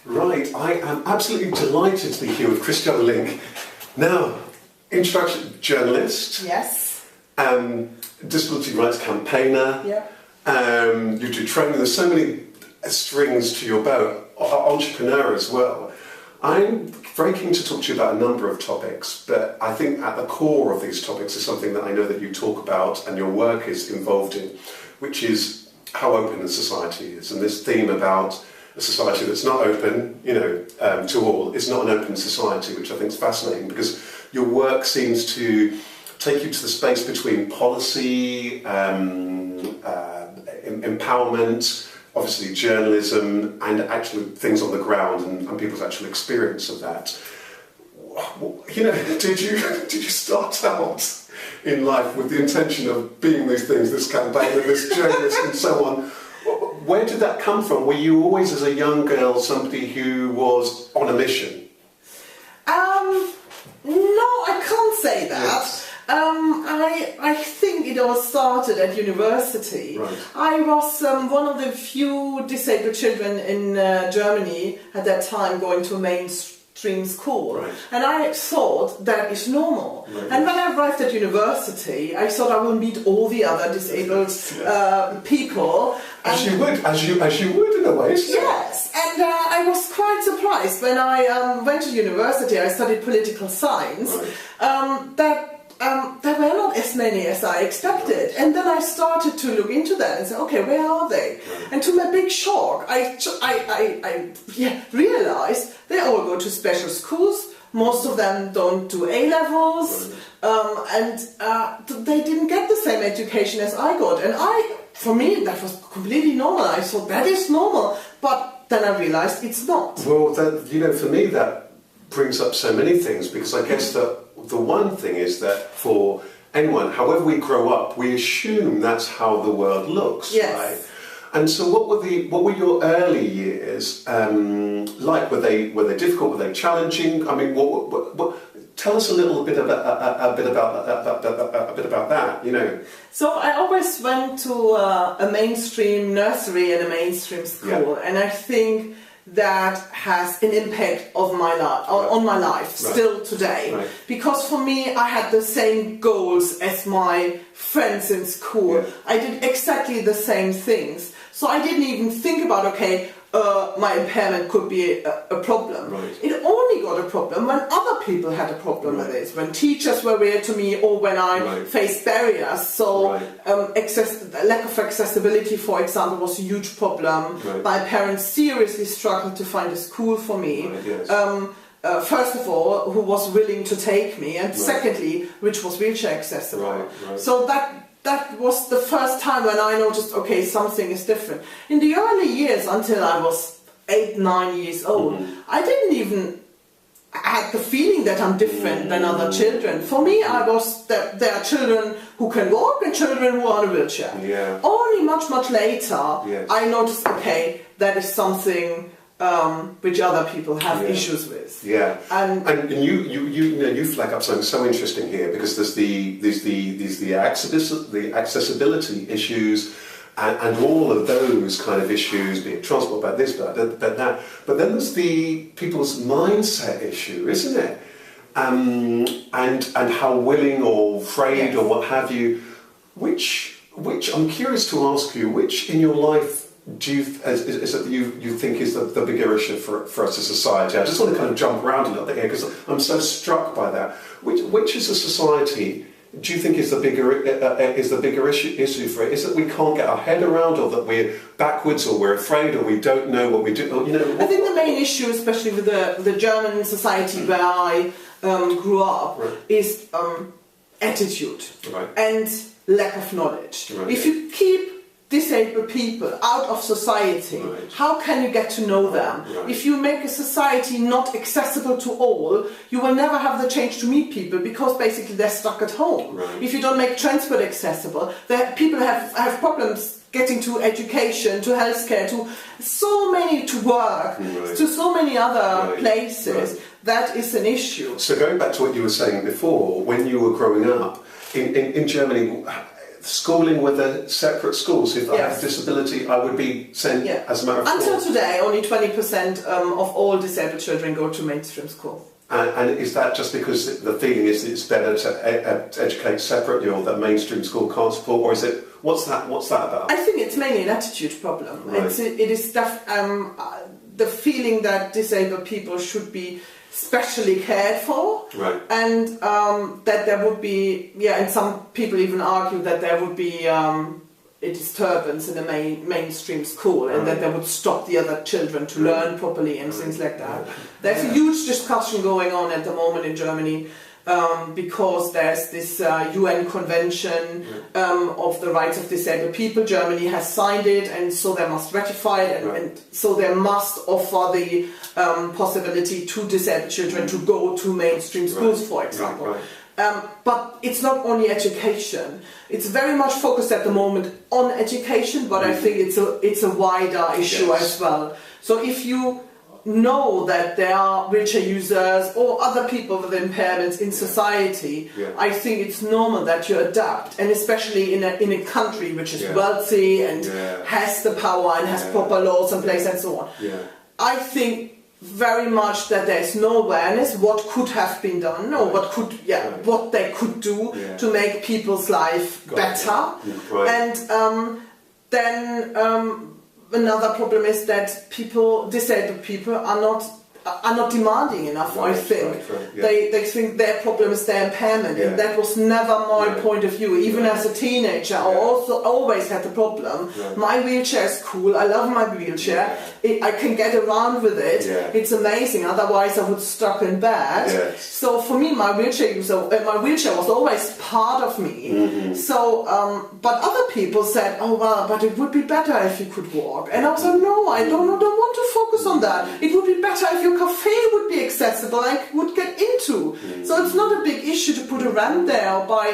Right, I am absolutely delighted to be here with Christiane Link. Now, introduction, journalist. Yes. Disability rights campaigner. Yeah. You do training. There's so many strings to your bow. Entrepreneur as well. I'm very keen to talk to you about a number of topics, but I think at the core of these topics is something that I know that you talk about and your work is involved in, which is how open a society is. And this theme about a society that's not open, to all, is not an open society, which I think is fascinating because your work seems to take you to the space between policy, empowerment, obviously journalism, and actually things on the ground and people's actual experience of that. Did you start out in life with the intention of being these things, this campaigner, this journalist, and so on? Where did that come from? Were you always, as a young girl, somebody who was on a mission? No, I can't say that. Yes. I think it all started at university. Right. I was one of the few disabled children in Germany at that time going to a mainstream school. Right. And I thought that is normal. Right. And when I arrived at university, I thought I will meet all the other disabled people. As you would in a way. Yes, and I was quite surprised when I went to university. I studied political science. Right. That there were not as many as I expected, and then I started to look into that and say, okay, where are they? Right. And to my big shock, I realized they all go to special schools. Most of them don't do A-levels, and they didn't get the same education as I got. And for me, that was completely normal. I thought that is normal, but then I realized it's not. Well, for me, that brings up so many things, because I guess that the one thing is that for anyone, however we grow up, we assume that's how the world looks, yes. right? And so, what were your early years like? Were they difficult? Were they challenging? I mean, tell us a little bit about that. So I always went to a mainstream nursery and a mainstream school, and I think that has an impact on my life still today. Right. Because for me, I had the same goals as my friends in school. Yeah. I did exactly the same things. So I didn't even think about, my impairment could be a problem. Right. It only got a problem when other people had a problem with it, when teachers were weird to me, or when I faced barriers. So lack of accessibility, for example, was a huge problem. Right. My parents seriously struggled to find a school for me. Right, yes. First of all, who was willing to take me, and secondly, which was wheelchair accessible. Right, right. So that was the first time when I noticed, something is different. In the early years, until I was 8-9 years old, I didn't even had the feeling that I'm different than other children. For me, there are children who can walk and children who are in a wheelchair. Yeah. Only much later, I noticed, that is something which other people have issues with. Yeah, and you flag up something so interesting here, because there's the accessibility issues and all of those kind of issues, be it transport, about this, about that. But then there's the people's mindset issue, isn't it? And how willing or afraid or what have you. Which I'm curious to ask you, which in your life is that you think is the bigger issue for us as a society? I just want to kind of jump around a little bit here, because I'm so struck by that. Which is a society do you think is the bigger issue for it? Is that we can't get our head around, or that we're backwards, or we're afraid, or we don't know what we do? I think the main issue, especially with the German society where I grew up, is attitude and lack of knowledge. Right. If you keep disabled people out of society, how can you get to know them? If you make a society not accessible to all, you will never have the chance to meet people, because basically they're stuck at home. If you don't make transport accessible, people have problems getting to education, to healthcare, to work, to so many other places. That is an issue. So going back to what you were saying before, when you were growing up in Germany, schooling with a separate school. So if I have a disability, I would be sent as a matter of Until course. today, only 20% of all disabled children go to mainstream school. And is that just because the feeling is that it's better to educate separately, or that mainstream school can't support, or is it what's that about? I think it's mainly an attitude problem. Right. It is the feeling that disabled people should be specially cared for, Right. and that there would be, and some people even argue that there would be a disturbance in the mainstream school, and that they would stop the other children to learn properly and things like that. There's a huge discussion going on at the moment in Germany, because there's this UN Convention of the Rights of Disabled People. Germany has signed it, and so they must ratify it, and so they must offer the possibility to disabled children to go to mainstream schools, for example. But it's not only education. It's very much focused at the moment on education, but I think it's a wider issue as well. So if you know that there are wheelchair users or other people with impairments in society, I think it's normal that you adapt, and especially in a country which is wealthy and has the power and has proper laws in place and so on. I think very much that there's no awareness what could have been done, or what they could do to make people's life better. And then another problem is that disabled people are not demanding enough. I think they think their problem is their impairment, and that was never my point of view. Even as a teenager, I also always had the problem. My wheelchair is cool. I love my wheelchair. I can get around with it. It's amazing. Otherwise, I would stuck in bed. So for me, my wheelchair was always part of me. So, but other people said, "Oh well, but it would be better if you could walk." And I was like, "No, I don't want to focus on that. It would be better if your cafe would be accessible, I would get into." So it's not a big issue to put a ramp there, or buy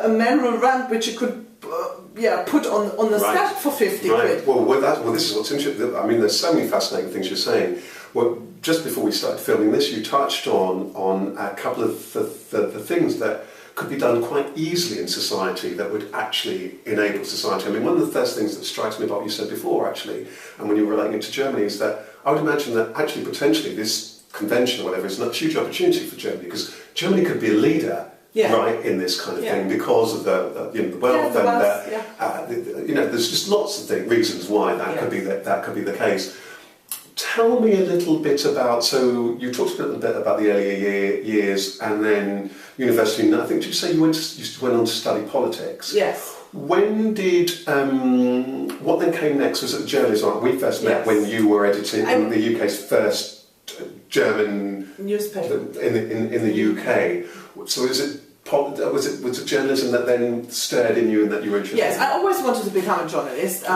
a manual ramp which you could put on the step for 50 quid. Well, this is what's interesting. I mean, there's so many fascinating things you're saying. Well, just before we started filming this, you touched on a couple of the things that could be done quite easily in society that would actually enable society. I mean, one of the first things that strikes me about what you said before, actually, and when you were relating it to Germany, is that I would imagine that actually potentially this convention or whatever is a huge opportunity for Germany, because Germany could be a leader, right, in this kind of thing, because of the wealth and there's just lots of reasons why that could be the case. Tell me a little bit about. So you talked a little bit about the earlier years, and then university. I think did you say you went on to study politics? Yes. When did what then came next? Was it journalism? We first met when you were editing the UK's first German newspaper in the UK. So was it journalism that then stirred in you and that you were interested? Yes, I always wanted to become a journalist.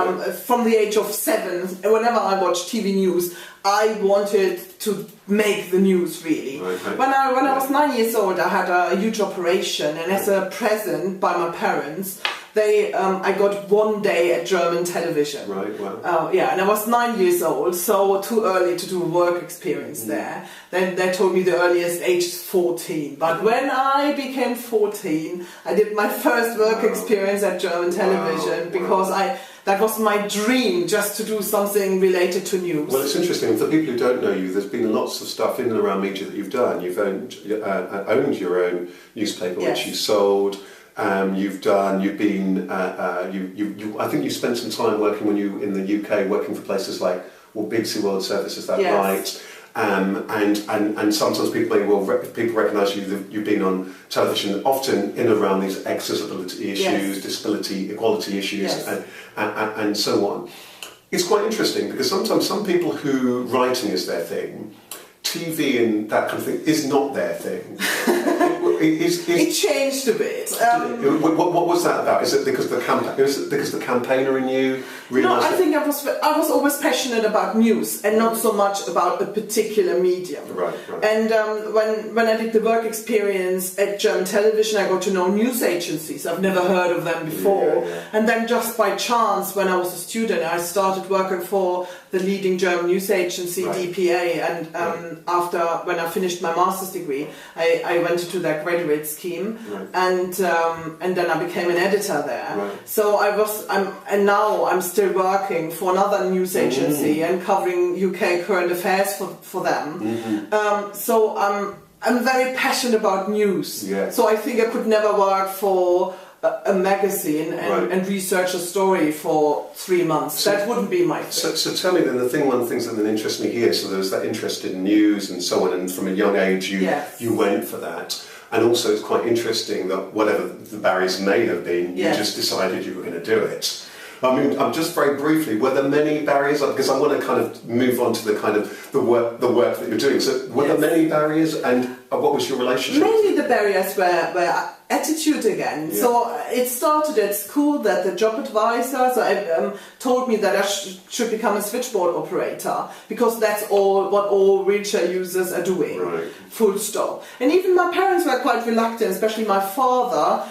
From the age of 7, whenever I watched TV news, I wanted to make the news, really. When I was 9 years old, I had a huge operation, and as a present by my parents, I got 1 day at German television. And I was 9 years old, so too early to do a work experience there. Then they told me the earliest age is 14. But when I became 14, I did my first work experience at German television, because that was my dream, just to do something related to news. Well, it's interesting. For people who don't know you, there's been lots of stuff in and around media that you've done. You've owned your own newspaper, which you sold. I think you spent some time working when you in the UK, working for places like BBC World Service, is that right? And sometimes people recognise you've been on television, often in and around these accessibility issues, disability equality issues, and so on. It's quite interesting because sometimes some people who writing is their thing, TV and that kind of thing is not their thing. It changed a bit. What was that about? Is it because the campaigner in you realised? No, I think I was always passionate about news and not so much about a particular medium. Right. And when I did the work experience at German television, I got to know news agencies. I've never heard of them before. And then just by chance, when I was a student, I started working for the leading German news agency, DPA. And when I finished my master's degree, I went into their graduate scheme, Right. and then I became an editor there. Right. So and now I'm still working for another news agency and covering UK current affairs for them. So I'm very passionate about news. Yeah. So I think I could never work for a magazine and research a story for 3 months. That wouldn't be my thing. So tell me then, one of the things that then interests me here, so there was that interest in news and so on, and from a young age you went for that. And also it's quite interesting that whatever the barriers may have been, you just decided you were going to do it. I mean, I'm just very briefly, were there many barriers? Because I want to kind of move on to the kind of the work that you're doing. So were there many barriers, and what was your relationship? Mainly the barriers were attitude again. Yeah. So it started at school that the job advisor told me that I should become a switchboard operator, because that's what all wheelchair users are doing. Right. Full stop. And even my parents were quite reluctant, especially my father,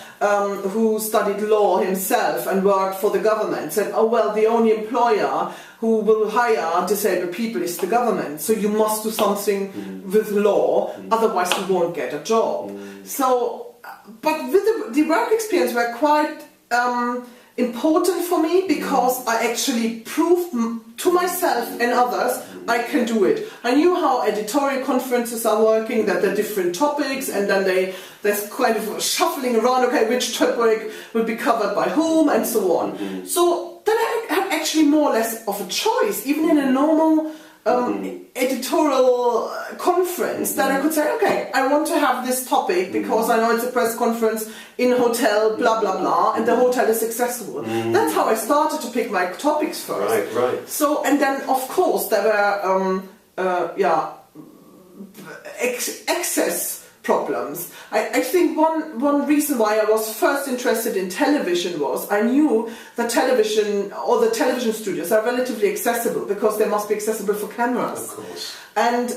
who studied law himself and worked for the government, said, oh well, the only employer who will hire disabled people is the government, so you must do something with law, otherwise you won't get a job. So, but with the work experience were quite important for me, because I actually proved to myself and others I can do it. I knew how editorial conferences are working, that there are different topics, and then there's kind of shuffling around, okay, which topic will be covered by whom, and so on. So then I had actually more or less of a choice, even in a normal editorial conference, that I could say, okay, I want to have this topic because I know it's a press conference in a hotel, blah blah blah, and the hotel is successful. That's how I started to pick my topics first. Right. So, and then of course there were access problems. I think one reason why I was first interested in television was I knew that television or the television studios are relatively accessible, because they must be accessible for cameras. Of course. And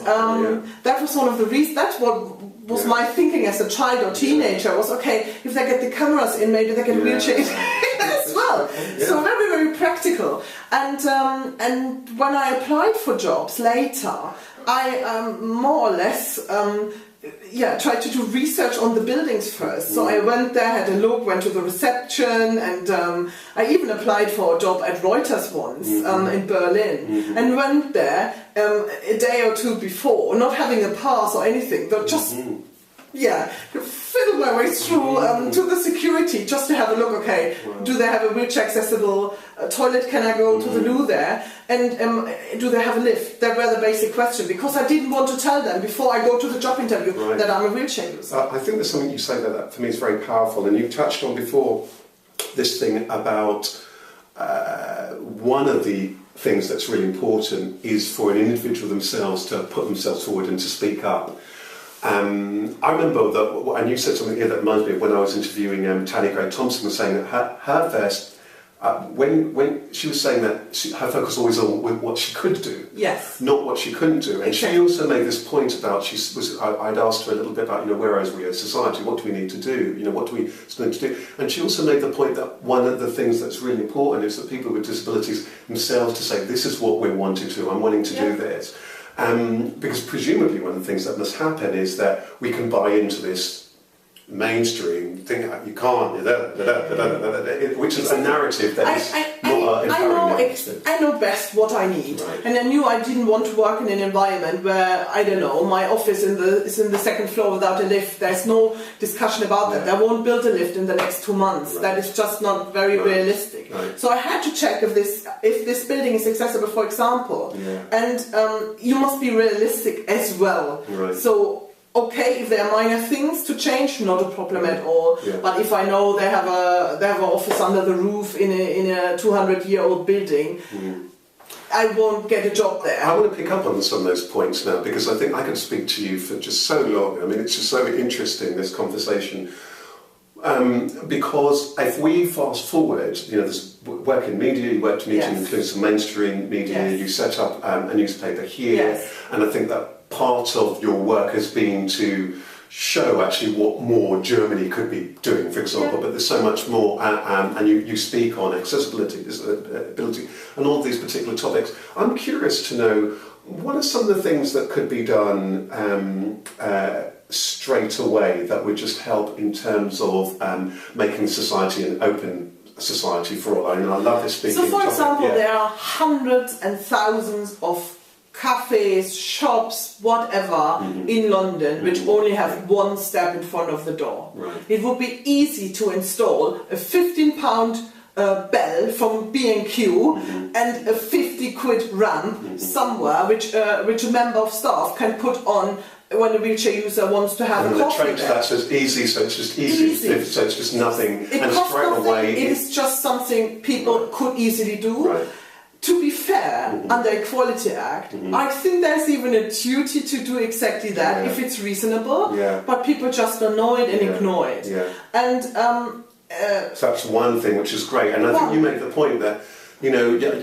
that was one of the reasons. That's what was my thinking as a child or teenager, was okay, if they get the cameras in, maybe they get wheelchairs as well. So very, very practical. And when I applied for jobs later, I more or less tried to do research on the buildings first. So I went there, had a look, went to the reception, and I even applied for a job at Reuters once in Berlin, and went there a day or two before, not having a pass or anything, but just fiddle my way through to the security just to have a look, okay, do they have a wheelchair accessible toilet, can I go to the loo there, and do they have a lift? That were the basic question, because I didn't want to tell them before I go to the job interview that I'm a wheelchair user. I think there's something you say that for me is very powerful, and you touched on before this thing about one of the things that's really important is for an individual themselves to put themselves forward and to speak up. I remember that, and you said something here that reminds me of when I was interviewing Tanya Gray Thompson, was saying that her first, when she was saying that her focus always on with what she could do, not what she couldn't do, and exactly. She also made this point about I'd asked her a little bit about where are we as society, what do we need to do, what do we need to do, and she also made the point that one of the things that's really important is that people with disabilities themselves to say, this is what we're wanting to do, I'm wanting to do this. Because presumably one of the things that must happen is that we can buy into this mainstream thing, you can't, which is a narrative that is not empowering. I know best what I need, and I knew I didn't want to work in an environment where, I don't know, my office is in the second floor without a lift. There's no discussion about that. They won't build a lift in the next 2 months. That is just not very realistic. So I had to check if this building is accessible, for example, and you must be realistic as well. So. Okay, if there are minor things to change, not a problem at all. But if I know they have an office under the roof in a 200-year-old building, I won't get a job there. I want to pick up on some of those points now, because I think I could speak to you for just so long. I mean, it's just so interesting, this conversation. Because if we fast forward, there's work in media, you worked in media, including some mainstream media, you set up a newspaper here, and I think that part of your work has been to show actually what more Germany could be doing, for example, but there's so much more, and you speak on accessibility, disability, and all these particular topics. I'm curious to know, what are some of the things that could be done straight away that would just help in terms of making society an open society for all? And I love this speaking. So, for topic. example, Yeah. there are hundreds and thousands of cafes, shops, whatever in London which only have one step in front of the door. Right. It would be easy to install a £15 bell from B&Q and a 50 quid ramp somewhere which a member of staff can put on when a wheelchair user wants to have And a the coffee train to that, so it's easy, so it's just easy. So it's just nothing, It and costs straight nothing. away It is just something people could easily do. Right. To be fair, under Equality Act, I think there's even a duty to do exactly that if it's reasonable. Yeah. But people just don't know it and ignore it. Yeah. And So that's one thing which is great, and I think you made the point that, you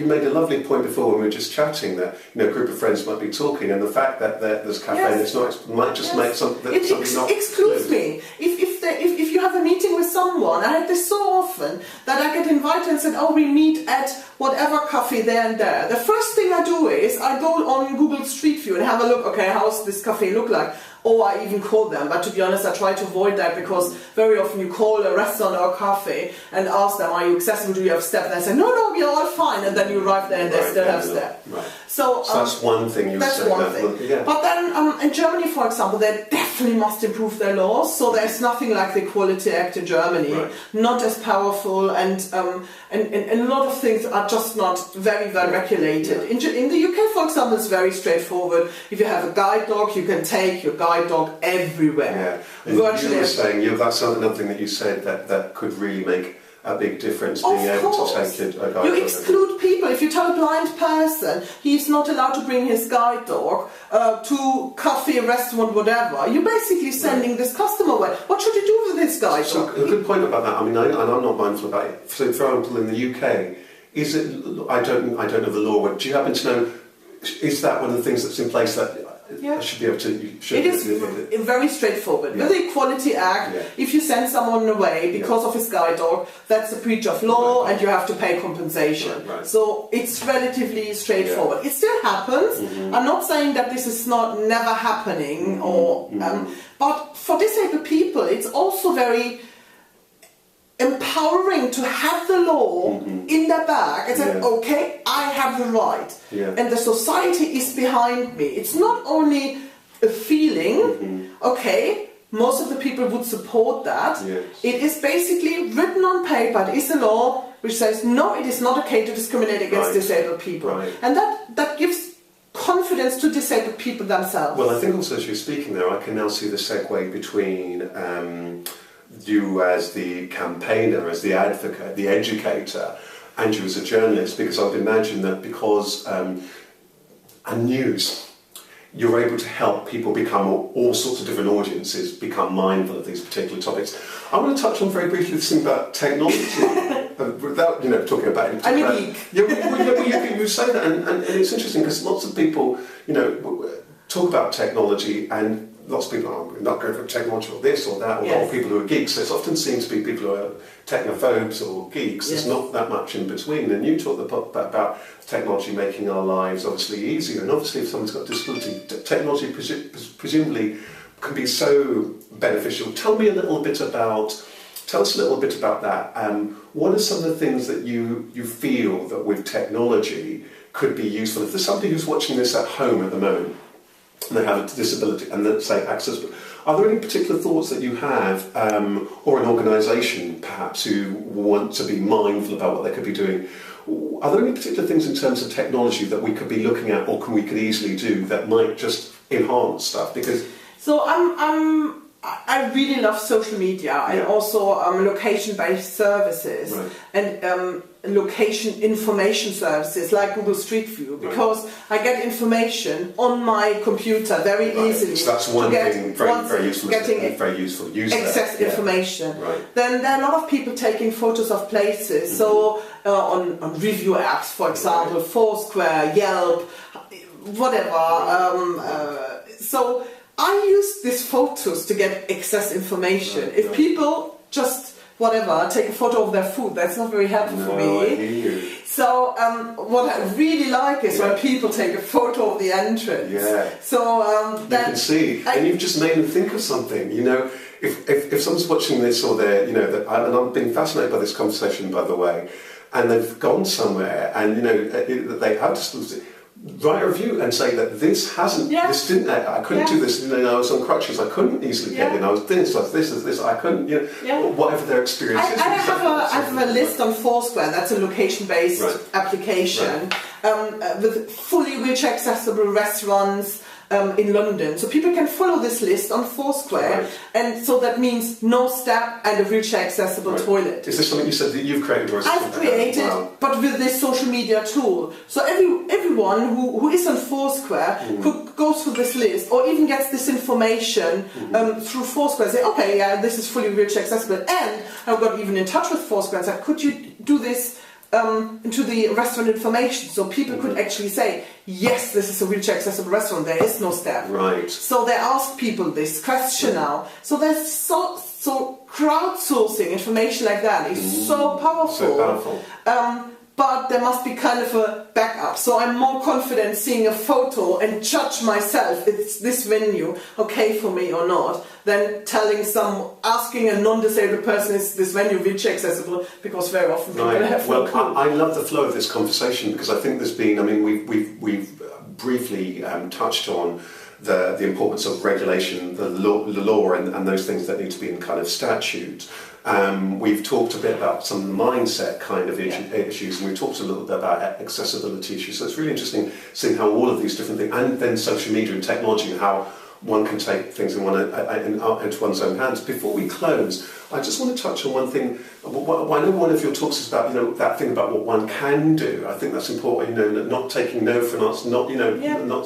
made a lovely point before when we were just chatting that, a group of friends might be talking, and the fact that there's cafe and it's not, might just make something not excludes good. me. If you have a meeting with someone, I had this so often that I get invited and said, oh, we meet at whatever cafe there and there. The first thing I do is I go on Google Street View and have a look, okay, how's this cafe look like? Or I even call them, but to be honest, I try to avoid that because very often you call a restaurant or a cafe and ask them, are you accessible, do you have step? And they say, no, we are all fine, and then you arrive there and they still have step. Right. So that's one thing you That's said. one thing. Yeah. But then in Germany, for example, they definitely must improve their laws. So there's nothing like the Equality Act in Germany, not as powerful, and a lot of things are just not very well regulated. In the UK, for example, it's very straightforward. If you have a guide dog, you can take your guide dog everywhere. Yeah. And you were saying, that's another thing that you said that could really make a big difference, being able to take a guide dog. You exclude people. If you tell a blind person he's not allowed to bring his guide dog to cafe, restaurant, whatever, you're basically sending this customer away. What should you do with this guide dog? A good point about that. I mean, and I'm not mindful about it. So, for example, in the UK, is it? I don't know the law. But do you happen to know? Is that one of the things that's in place that I should be able to? It is very straightforward. With the Equality Act, if you send someone away because of his guide dog, that's a breach of law and you have to pay compensation. So it's relatively straightforward. It still happens. I'm not saying that this is not never happening, but for disabled people, it's also very empowering to have the law in their back and say, okay, I have the right. And the society is behind me. It's not only a feeling, okay, most of the people would support that. It is basically written on paper. It is a law which says, no, it is not okay to discriminate against disabled people. And that gives confidence to disabled people themselves. Well, I think also as you're speaking there, I can now see the segue between you as the campaigner, as the advocate, the educator, and you as a journalist, because I would imagine that because and news, you're able to help people become all sorts of different audiences become mindful of these particular topics. I want to touch on very briefly this thing about technology, without talking about it. I'm a geek. You say that, and it's interesting because lots of people talk about technology and. Lots of people are not going for technology or this or that, or people who are geeks. So it often seems to be people who are technophobes or geeks. There's not that much in between. And you talk about technology making our lives obviously easier. And obviously, if someone's got a disability, technology presumably can be so beneficial. Tell us a little bit about that. What are some of the things that you feel that with technology could be useful? If there's somebody who's watching this at home at the moment, and they have a disability and they say accessible. Are there any particular thoughts that you have, or an organisation perhaps who want to be mindful about what they could be doing? Are there any particular things in terms of technology that we could be looking at, or we could easily do that might just enhance stuff? Because I really love social media and also location-based services and location information services like Google Street View, because I get information on my computer very easily. So that's one thing very useful. Very useful to use access information. Then there are a lot of people taking photos of places. So on review apps, for example, Foursquare, Yelp, whatever. So I use these photos to get access information. If people just whatever, take a photo of their food. That's not very helpful for me. I hear you. So what I really like is when people take a photo of the entrance. Yeah. So you can see, and you've just made them think of something. You know, if someone's watching this or they're, you know, and I've been fascinated by this conversation, by the way, and they've gone somewhere, and you know, they have to write a review and say that this hasn't, this didn't, I couldn't do this. You know, I was on crutches, I couldn't easily get in. I was this, I couldn't. You know, whatever their experience is. I have a list on Foursquare. That's a location-based application with fully wheelchair accessible restaurants in London. So people can follow this list on Foursquare, and so that means no step and a wheelchair accessible toilet. Is this something you said that you've created? Or I've created, but with this social media tool. So everyone who is on Foursquare could go through this list, or even gets this information through Foursquare. Say, okay, yeah, this is fully wheelchair accessible. And I got even in touch with Foursquare and said, could you do this into the restaurant information, so people could actually say, yes, this is a wheelchair accessible restaurant, there is no step. Right. So they ask people this question now. So there's so crowdsourcing information like that is so powerful. So powerful. But there must be kind of a backup. So I'm more confident seeing a photo and judge myself, is this venue okay for me or not, than asking a non-disabled person, is this venue wheelchair accessible, because very often people have no clue. I love the flow of this conversation, because I think there's been, I mean, we've briefly touched on the importance of regulation, the law and those things that need to be in kind of statute. We've talked a bit about some mindset kind of issues, and we've talked a little bit about accessibility issues. So it's really interesting seeing how all of these different things, and then social media and technology, and how one can take things into one's own hands. Before we close, I just want to touch on one thing. I know one of your talks is about, you know, that thing about what one can do. I think that's important. You know, not taking no for an answer, not, you know, not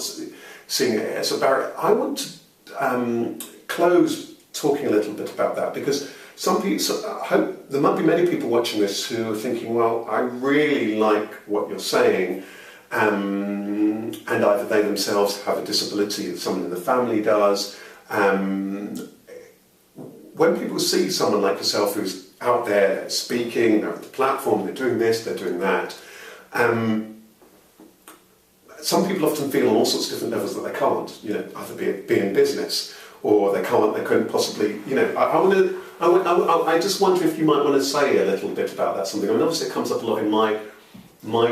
seeing it as a barrier. I want to close talking a little bit about that, because some people, I hope there might be many people watching this who are thinking, well, I really like what you're saying, and either they themselves have a disability, someone in the family does. When people see someone like yourself who's out there speaking, they're on the platform, they're doing this, they're doing that, some people often feel on all sorts of different levels that they can't, you know, either be in business, or they couldn't possibly, you know, I just wonder if you might want to say a little bit about that, something. I mean, obviously it comes up a lot in my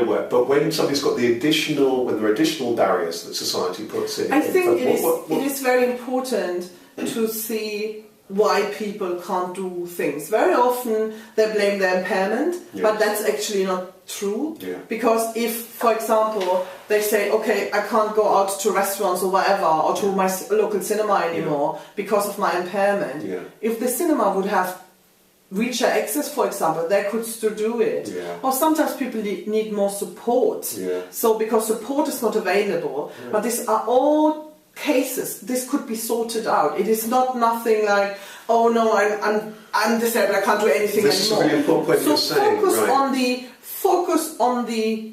work, but when somebody's got when there are additional barriers that society puts in. I think it is very important to see why people can't do things. Very often they blame their impairment, but that's actually not true. Because if, for example, they say, okay, I can't go out to restaurants or whatever, or to my local cinema anymore because of my impairment. If the cinema would have wheelchair access, for example, they could still do it. Or sometimes people need more support. So because support is not available, but these are all cases, this could be sorted out. It is not nothing like, oh no, I'm disabled, I can't do anything this anymore. This is a really important point you're saying. Focus on the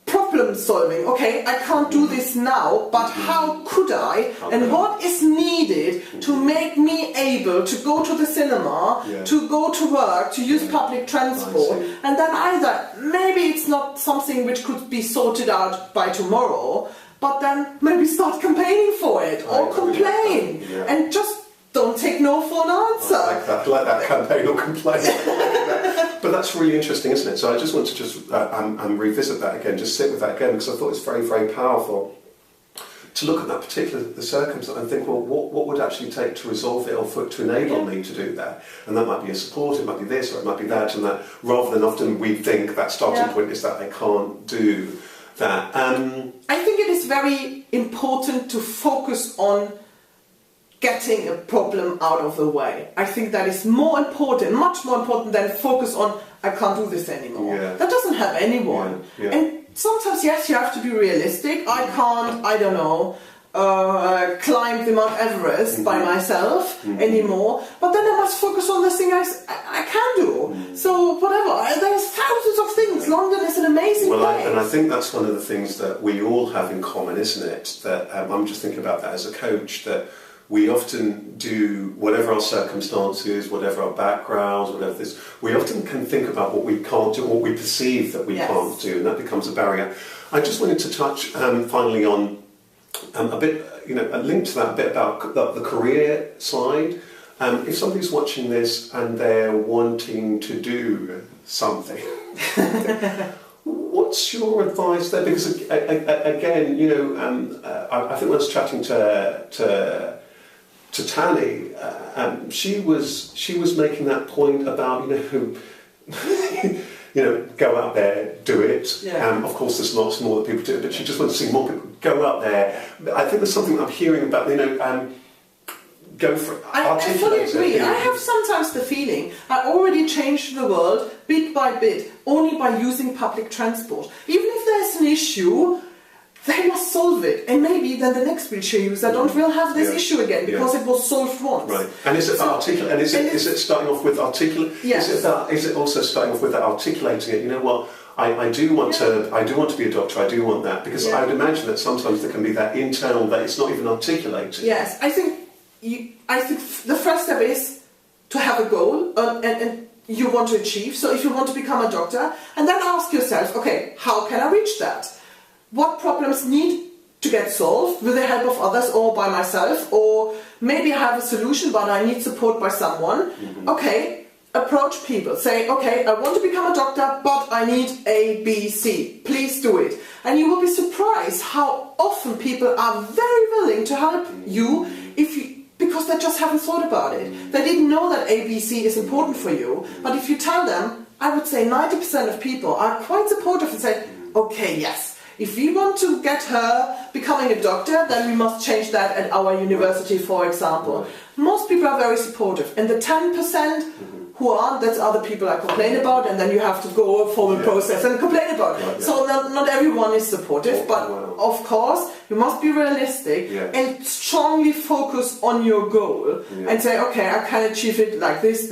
problem solving. Okay, I can't do this now, but how could I? And what is needed to make me able to go to the cinema, to go to work, to use public transport, and then either maybe it's not something which could be sorted out by tomorrow, but then maybe start campaigning for it, or complain, and just don't take no for an answer. I like that campaign or complain. But that's really interesting, isn't it? So I just want to revisit that again, just sit with that again, because I thought it's very, very powerful to look at that particular circumstance and think, well, what would actually take to resolve it, or to enable me to do that? And that might be a support, it might be this, or it might be that, and that, rather than often we think that starting point is that I can't do that. I think it is very important to focus on getting a problem out of the way. I think that is more important, much more important than focus on, I can't do this anymore. That doesn't help anyone. And sometimes, yes, you have to be realistic. I can't, I don't know, climb the Mount Everest by myself anymore, but then I must focus on the thing I can do. So whatever, there's thousands of things. London is an amazing place. And I think that's one of the things that we all have in common, isn't it? That I'm just thinking about that as a coach, that we often do, whatever our circumstances, whatever our backgrounds, whatever this, we often can think about what we can't do, what we perceive that we can't do, and that becomes a barrier. I just wanted to touch finally on a bit, a link to that, a bit about the career side. If somebody's watching this and they're wanting to do something, what's your advice there? Because again, I think when I was chatting to Tanny, she was making that point about go out there, do it. Of course, there's lots more that people do, but she just wants to see more people go out there. I think there's something I'm hearing about. Go for it. I fully agree. I have sometimes the feeling I already changed the world bit by bit only by using public transport. Even if there's an issue, they must solve it, and maybe then the next wheelchair user will have this issue again because it was solved once. Right. And is it articulate? And is it starting off with articulate? Yes. Is it also starting off with that articulating it? You know what? I do want to be a doctor. I do want that, because I would imagine that sometimes there can be that internal that it's not even articulated. Yes, I think the first step is to have a goal and you want to achieve. So if you want to become a doctor, and then ask yourself, okay, how can I reach that? What problems need to get solved with the help of others or by myself? Or maybe I have a solution but I need support by someone. Okay, approach people. Say, okay, I want to become a doctor but I need A, B, C. Please do it. And you will be surprised how often people are very willing to help you because they just haven't thought about it. They didn't know that ABC is important for you. But if you tell them, I would say 90% of people are quite supportive and say, okay, yes, if we want to get her becoming a doctor, then we must change that at our university, for example. Most people are very supportive. And the 10% who aren't, that's other people I complain about, and then you have to go forward a process and complain about it. So not everyone is supportive, but of course you must be realistic and strongly focus on your goal and say, okay, I can achieve it like this,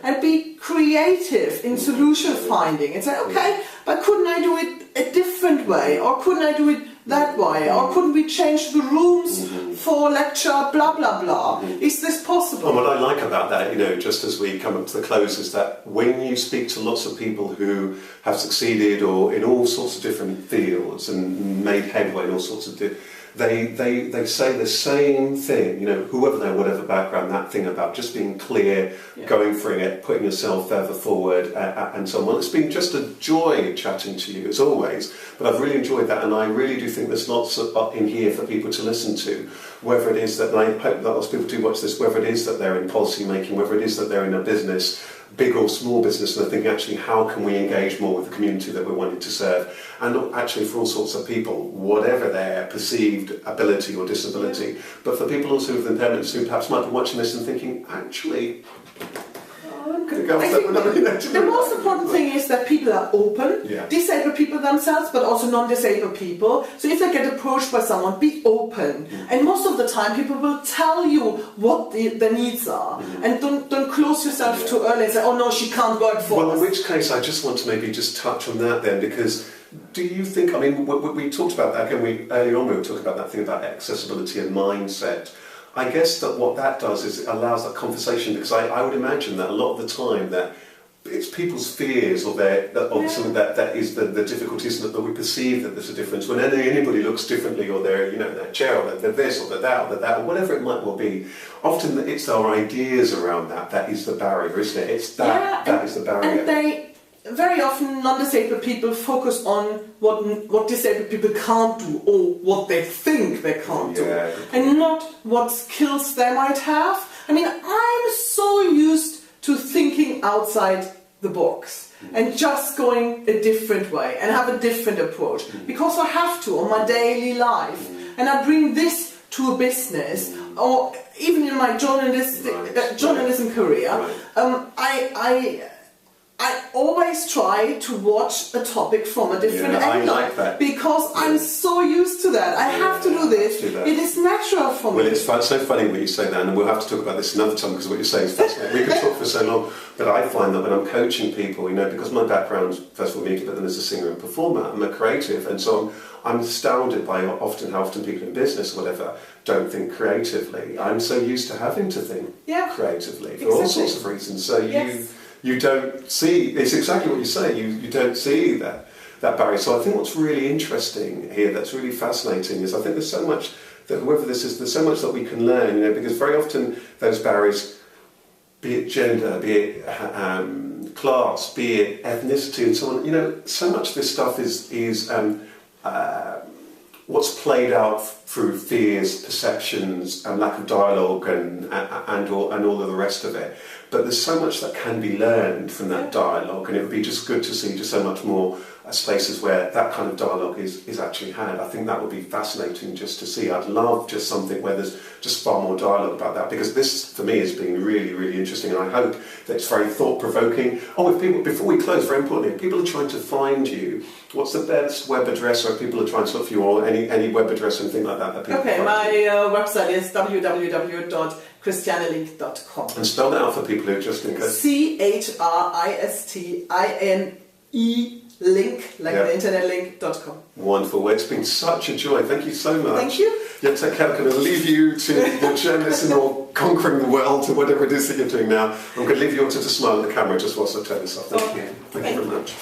and be creative in solution finding and say, okay, but couldn't I do it a different way, or couldn't I do it that way, or couldn't we change the rooms for lecture, blah blah blah. Is this possible? And what I like about that, just as we come up to the close, is that when you speak to lots of people who have succeeded or in all sorts of different fields and made headway in all sorts of they say the same thing, whoever they are, whatever background, that thing about just being clear, going for it, putting yourself further forward, and so on. It's been just a joy chatting to you, as always, but I've really enjoyed that, and I really do think there's lots in here for people to listen to, whether it is that, and I hope that lots of people do watch this, whether it is that they're in policy making, whether it is that they're in a business, big or small business, and I think actually how can we engage more with the community that we're wanting to serve, and actually for all sorts of people, whatever their perceived ability or disability, but for people also with impairments who perhaps might be watching this and thinking, actually, I'm going to go off that. The most important thing is that people are open, disabled people themselves, but also non-disabled people. So if they get approached by someone, be open. And most of the time, people will tell you what their needs are, and don't close yourself too early and say, "Oh no, she can't work for us." Well, in which case, I just want to maybe just touch on that then, because do you think? I mean, we talked about that again. Earlier on, we were talking about that thing about accessibility and mindset. I guess that what that does is it allows that conversation, because I would imagine that a lot of the time that it's people's fears or something that is the difficulties that we perceive that there's a difference when anybody looks differently, or they're their chair, or they're this or they're that or that or whatever it might well be. Often it's our ideas around that is the barrier, isn't it? It's that is the barrier. And very often non-disabled people focus on what disabled people can't do, or what they think they can't do, and not what skills they might have. I mean, I'm so used to thinking outside the box and just going a different way and have a different approach, because I have to on my daily life, and I bring this to a business, or even in my journalism career. I always try to watch a topic from a different angle. I like that. Because I'm so used to that. I have to do this. It is natural for me. Well, it's so funny when you say that, and we'll have to talk about this another time because what you're saying is fascinating. We could talk for so long, but I find that when I'm coaching people, because my background, first of all, music, but then as a singer and performer, I'm a creative, and so I'm astounded by how often people in business or whatever don't think creatively. I'm so used to having to think creatively for all sorts of reasons. So you don't see, it's exactly what you say, you don't see that barrier. So I think what's really interesting here, that's really fascinating, is I think there's so much that whoever this is, there's so much that we can learn, because very often those barriers, be it gender, be it class, be it ethnicity and so on, so much of this stuff is what's played out through fears, perceptions, and lack of dialogue and all of the rest of it. But there's so much that can be learned from that dialogue, and it would be just good to see just so much more spaces where that kind of dialogue is actually had. I think that would be fascinating just to see. I'd love just something where there's just far more dialogue about that, because this, for me, has been really, really interesting, and I hope that it's very thought-provoking. Oh, if people, before we close, very importantly, if people are trying to find you, what's the best web address, or if people are trying to look for you, or any web address or anything like that people Okay, my website is www.christianelink.com. And spell that out for people who just think CHRISTIANE link, like the internet link.com. Wonderful. Well, it's been such a joy. Thank you so much. Thank you. Yeah, take care. I'm going to leave you to your journalism or conquering the world or whatever it is that you're doing now. I'm going to leave you all to just smile at the camera just whilst I turn this off. Thank you. Thank you very much.